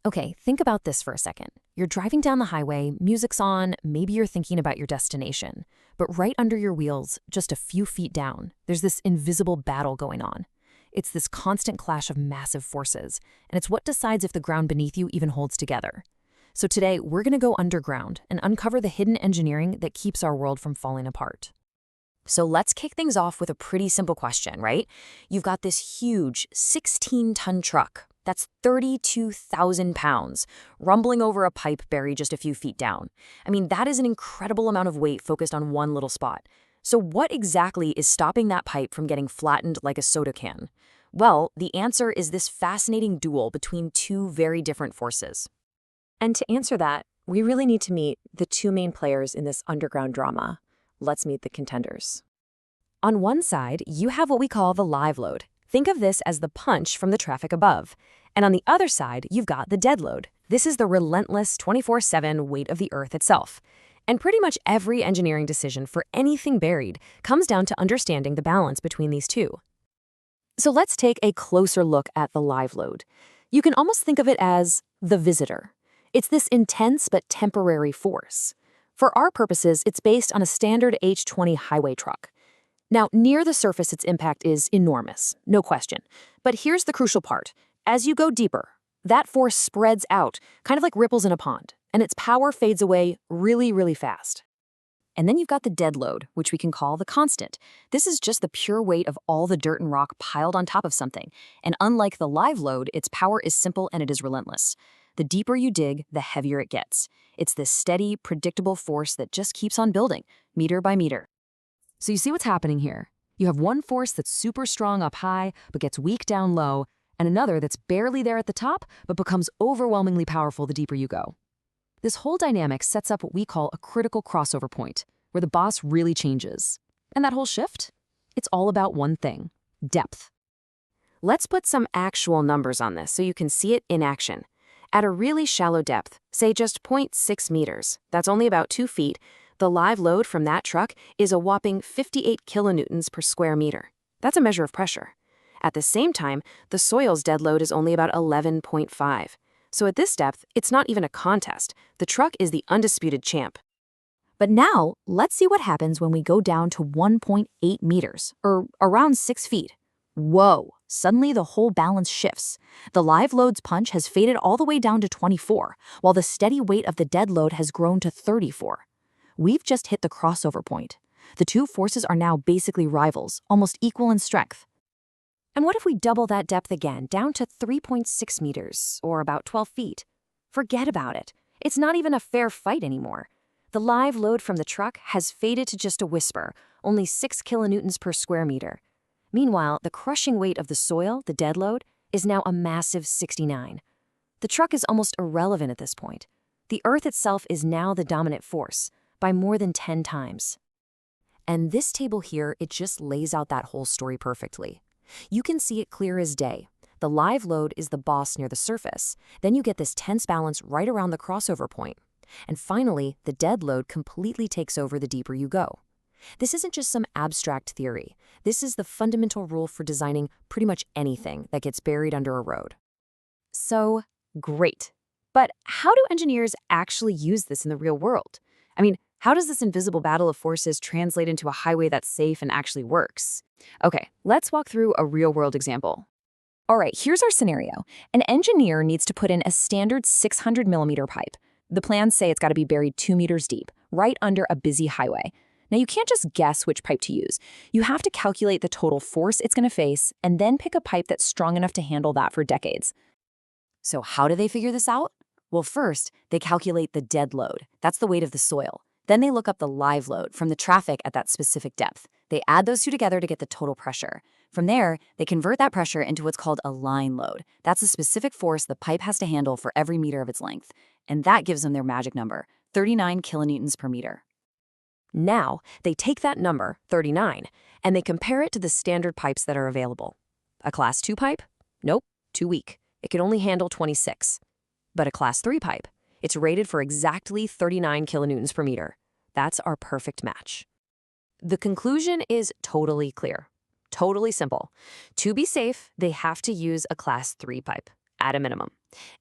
Okay, think about this for a second. You're driving down the highway, music's on, maybe you're thinking about your destination. But right under your wheels, just a few feet down, there's this invisible battle going on. It's this constant clash of massive forces, and it's what decides if the ground beneath you even holds together. So today, we're going to go underground and uncover the hidden engineering that keeps our world from falling apart. So let's kick things off with a pretty simple question, right? You've got this huge 16-ton truck. That's 32,000 pounds, rumbling over a pipe buried just a few feet down. I mean, that is an incredible amount of weight focused on one little spot. So what exactly is stopping that pipe from getting flattened like a soda can? Well, the answer is this fascinating duel between two very different forces. And to answer that, we really need to meet the two main players in this underground drama. Let's meet the contenders. On one side, you have what we call the live load. Think of this as the punch from the traffic above. And on the other side, you've got the dead load. This is the relentless 24/7 weight of the Earth itself. And pretty much every engineering decision for anything buried comes down to understanding the balance between these two. So let's take a closer look at the live load. You can almost think of it as the visitor. It's this intense but temporary force. For our purposes, it's based on a standard H20 highway truck. Now, near the surface, its impact is enormous, no question. But here's the crucial part. As you go deeper, that force spreads out, kind of like ripples in a pond, and its power fades away really, really fast. And then you've got the dead load, which we can call the constant. This is just the pure weight of all the dirt and rock piled on top of something. And unlike the live load, its power is simple and it is relentless. The deeper you dig, the heavier it gets. It's this steady, predictable force that just keeps on building, meter by meter. So you see what's happening here. You have one force that's super strong up high, but gets weak down low, and another that's barely there at the top, but becomes overwhelmingly powerful the deeper you go. This whole dynamic sets up what we call a critical crossover point, where the boss really changes. And that whole shift? It's all about one thing: depth. Let's put some actual numbers on this so you can see it in action. At a really shallow depth, say just 0.6 meters, that's only about 2 feet, the live load from that truck is a whopping 58 kilonewtons per square meter. That's a measure of pressure. At the same time, the soil's dead load is only about 11.5. So at this depth, it's not even a contest. The truck is the undisputed champ. But now, let's see what happens when we go down to 1.8 meters, or around 6 feet. Whoa, suddenly the whole balance shifts. The live load's punch has faded all the way down to 24, while the steady weight of the dead load has grown to 34. We've just hit the crossover point. The two forces are now basically rivals, almost equal in strength. And what if we double that depth again, down to 3.6 meters, or about 12 feet? Forget about it. It's not even a fair fight anymore. The live load from the truck has faded to just a whisper, only 6 kilonewtons per square meter. Meanwhile, the crushing weight of the soil, the dead load, is now a massive 69. The truck is almost irrelevant at this point. The Earth itself is now the dominant force, by more than 10 times. And this table here, it just lays out that whole story perfectly. You can see it clear as day. The live load is the boss near the surface. Then you get this tense balance right around the crossover point. And finally, the dead load completely takes over the deeper you go. This isn't just some abstract theory. This is the fundamental rule for designing pretty much anything that gets buried under a road. So, great. But how do engineers actually use this in the real world? I mean, how does this invisible battle of forces translate into a highway that's safe and actually works? Okay, let's walk through a real-world example. All right, here's our scenario. An engineer needs to put in a standard 600 millimeter pipe. The plans say it's got to be buried 2 meters deep, right under a busy highway. Now, you can't just guess which pipe to use. You have to calculate the total force it's going to face and then pick a pipe that's strong enough to handle that for decades. So how do they figure this out? Well, first, they calculate the dead load. That's the weight of the soil. Then they look up the live load from the traffic at that specific depth. They add those two together to get the total pressure. From there, they convert that pressure into what's called a line load. That's a specific force the pipe has to handle for every meter of its length. And that gives them their magic number, 39 kilonewtons per meter. Now, they take that number, 39, and they compare it to the standard pipes that are available. A Class 2 pipe? Nope, too weak. It can only handle 26. But a Class 3 pipe? It's rated for exactly 39 kilonewtons per meter. That's our perfect match. The conclusion is totally clear. Totally simple. To be safe, they have to use a Class 3 pipe, at a minimum.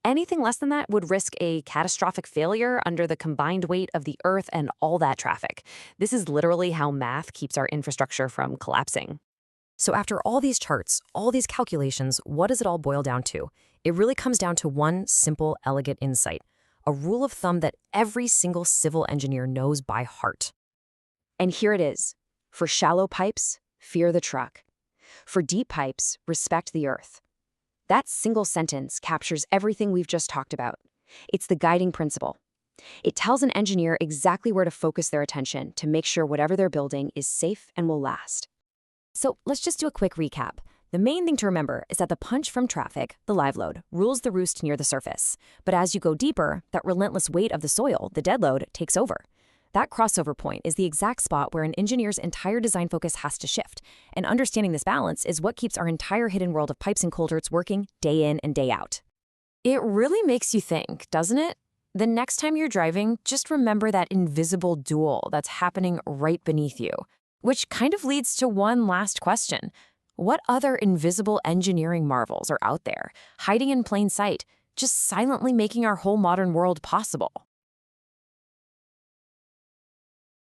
Anything less than that would risk a catastrophic failure under the combined weight of the Earth and all that traffic. This is literally how math keeps our infrastructure from collapsing. So after all these charts, all these calculations, what does it all boil down to? It really comes down to one simple, elegant insight, a rule of thumb that every single civil engineer knows by heart. And here it is. For shallow pipes, fear the truck. For deep pipes, respect the earth. That single sentence captures everything we've just talked about. It's the guiding principle. It tells an engineer exactly where to focus their attention to make sure whatever they're building is safe and will last. So let's just do a quick recap. The main thing to remember is that the punch from traffic, the live load, rules the roost near the surface. But as you go deeper, that relentless weight of the soil, the dead load, takes over. That crossover point is the exact spot where an engineer's entire design focus has to shift. And understanding this balance is what keeps our entire hidden world of pipes and culverts working day in and day out. It really makes you think, doesn't it? The next time you're driving, just remember that invisible duel that's happening right beneath you. Which kind of leads to one last question. What other invisible engineering marvels are out there, hiding in plain sight, just silently making our whole modern world possible?